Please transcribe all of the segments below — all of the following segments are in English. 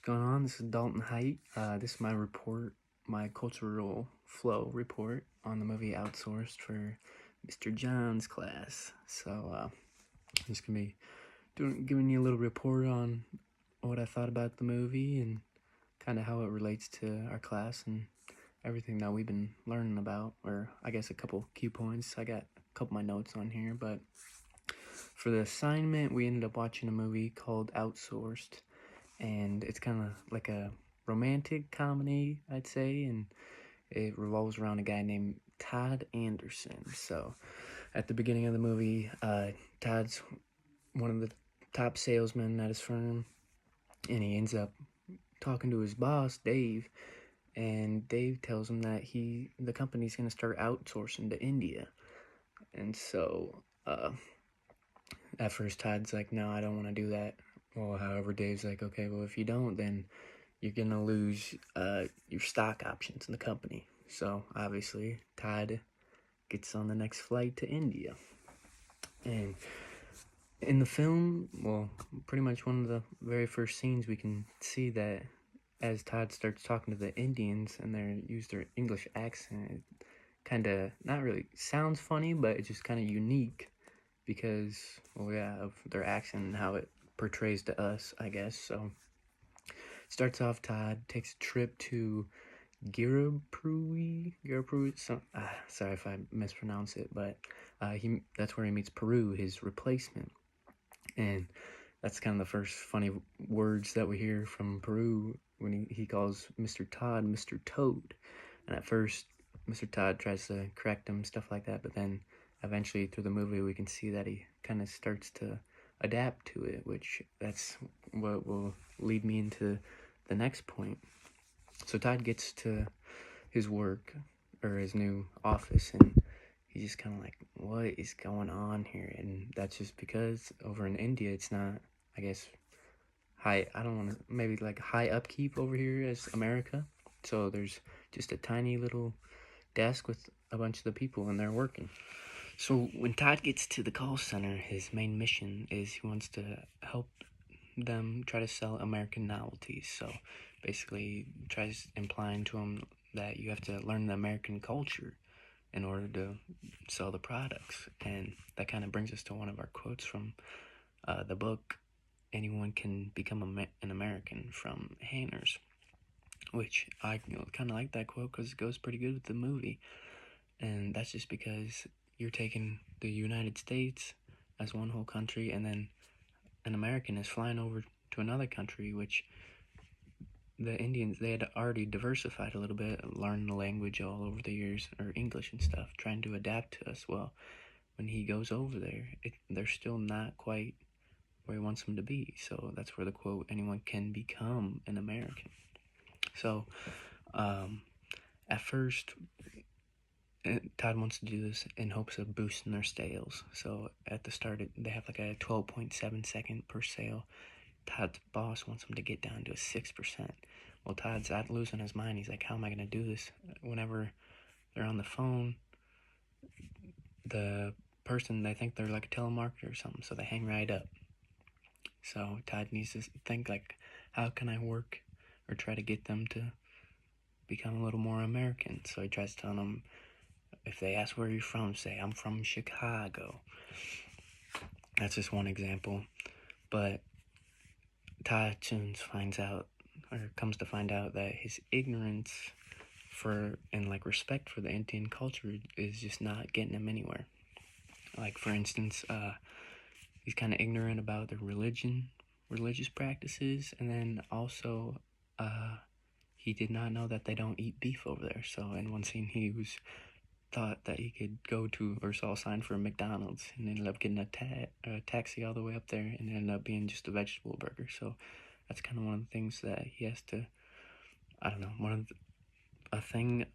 going on? This is Dalton Height. This is my report, my cultural flow report on the movie Outsourced for Mr. John's class. I'm just gonna be giving you a little report on what I thought about the movie and kind of how it relates to our class and everything that we've been learning about, or I guess a couple key points. I got a couple of my notes on here, but for the assignment, we ended up watching a movie called Outsourced, and it's kind of like a romantic comedy, I'd say, and it revolves around a guy named Todd Anderson. So at the beginning of the movie, Todd's one of the top salesmen at his firm, and he ends up talking to his boss, Dave, and Dave tells him that the company's going to start outsourcing to India. And so at first Todd's like, no, I don't want to do that. Well, however, Dave's like, okay, well, if you don't, then you're going to lose your stock options in the company. So obviously Todd gets on the next flight to India. And in the film, well, pretty much one of the very first scenes, we can see that as Todd starts talking to the Indians and they use their English accent, it kind of not really sounds funny, but it's just kind of unique because, well, yeah, of their accent and how it portrays to us, I guess. So starts off, Todd takes a trip to Girapuri, sorry if I mispronounce it, but that's where he meets Peru, his replacement. And that's kind of the first funny words that we hear from Peru when he calls Mr. Todd Mr. Toad. And at first, Mr. Todd tries to correct him, stuff like that, but then eventually through the movie we can see that he kind of starts to adapt to it, which that's what will lead me into the next point. So Todd gets to his work, or his new office, and he's just kind of like, what is going on here? And that's just because over in India, it's not, I guess, I don't want to, maybe like high upkeep over here as America. So there's just a tiny little desk with a bunch of the people and they're working. So when Todd gets to the call center, his main mission is he wants to help them try to sell American novelties. So basically tries implying to them that you have to learn the American culture in order to sell the products. And that kind of brings us to one of our quotes from the book, Anyone Can Become an American, from Hanners, which I kind of like that quote because it goes pretty good with the movie. And that's just because you're taking the United States as one whole country, and then an American is flying over to another country, which the Indians, they had already diversified a little bit, learned the language all over the years, or English and stuff, trying to adapt to us. Well, when he goes over there, they're still not quite where he wants them to be. So that's where the quote, anyone can become an American. So at first, Todd wants to do this in hopes of boosting their sales. So at the start, they have like a 12.7 second per sale. Todd's boss wants him to get down to a 6%. Well, Todd's out losing his mind. He's like, how am I going to do this? Whenever they're on the phone, the person, they think they're like a telemarketer or something, so they hang right up. So Todd needs to think like, how can I work or try to get them to become a little more American? So he tries telling them, if they ask where you're from, say, I'm from Chicago. That's just one example. But Todd soon finds out, or comes to find out, that his ignorance and like respect for the Indian culture is just not getting him anywhere. Like, for instance, he's kind of ignorant about their religious practices, and then also he did not know that they don't eat beef over there. So in one scene, he thought that he could go to, or saw a sign for a McDonald's, and ended up getting a taxi all the way up there, and ended up being just a vegetable burger. So that's kind of one of the things that he has to, I don't know,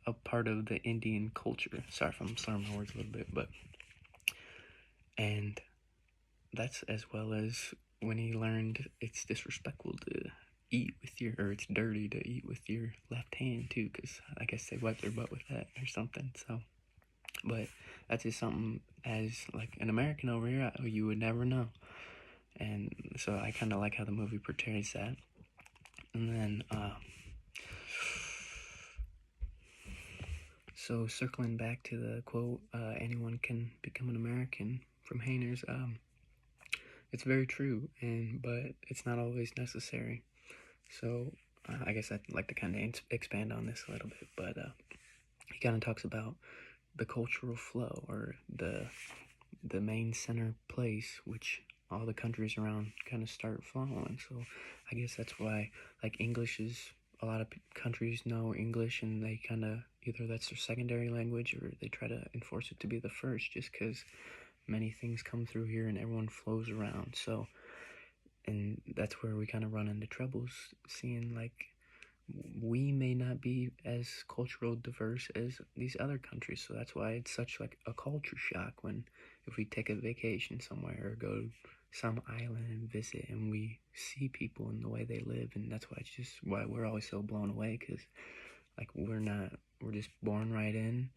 a part of the Indian culture. Sorry if I'm slurring my words a little bit, and that's as well as when he learned it's disrespectful to eat with or it's dirty to eat with your left hand too, because I guess they wipe their butt with that or something. So, but that's just something as like an American over here, you would never know. And so I kind of like how the movie portrays that. And then, so circling back to the quote, anyone can become an American from Hainers, it's very true, but it's not always necessary. So I guess I'd like to kind of expand on this a little bit, but he kind of talks about the cultural flow, or the main center place, which all the countries around kind of start following. So I guess that's why, like, English is, a lot of countries know English, and they kind of, either that's their secondary language or they try to enforce it to be the first, just because many things come through here and everyone flows around. So, and that's where we kind of run into troubles, seeing like we may not be as cultural diverse as these other countries. So that's why it's such like a culture shock when, if we take a vacation somewhere or go to some island and visit, and we see people and the way they live. And that's why, it's just why we're always so blown away, because like we're just born right in,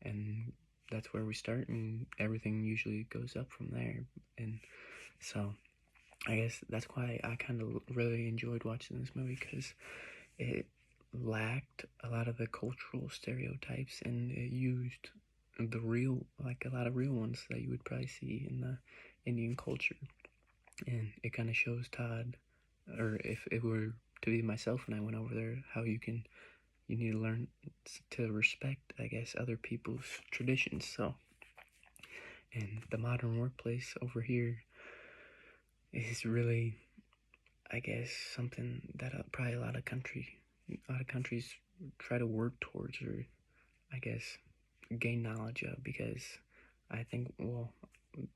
and that's where we start, and everything usually goes up from there. And so I guess that's why I kind of really enjoyed watching this movie, because it lacked a lot of the cultural stereotypes, and it used the real, like a lot of real ones that you would probably see in the Indian culture. And it kind of shows Todd, or if it were to be myself and I went over there, how you need to learn to respect, I guess, other people's traditions. So, and the modern workplace over here is really, I guess, something that probably a lot of countries try to work towards, or I guess gain knowledge of, because I think, well,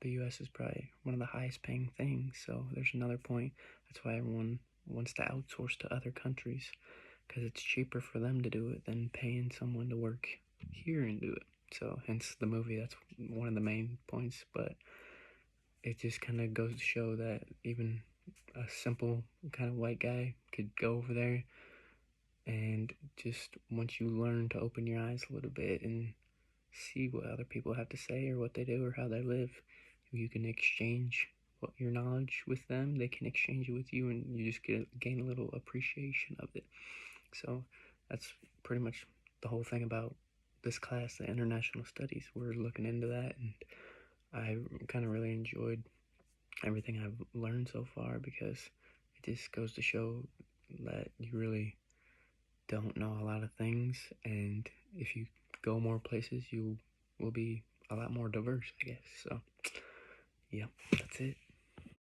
the U.S. is probably one of the highest paying things. So there's another point. That's why everyone wants to outsource to other countries, because it's cheaper for them to do it than paying someone to work here and do it. So hence the movie, that's one of the main points. But it just kind of goes to show that even a simple kind of white guy could go over there, and just once you learn to open your eyes a little bit and see what other people have to say, or what they do, or how they live, you can exchange what your knowledge with them, they can exchange it with you, and you just gain a little appreciation of it. So that's pretty much the whole thing about this class, the international studies. We're looking into that, and I kind of really enjoyed everything I've learned so far, because it just goes to show that you really don't know a lot of things, and if you go more places, you will be a lot more diverse, I guess. So, yeah, that's it.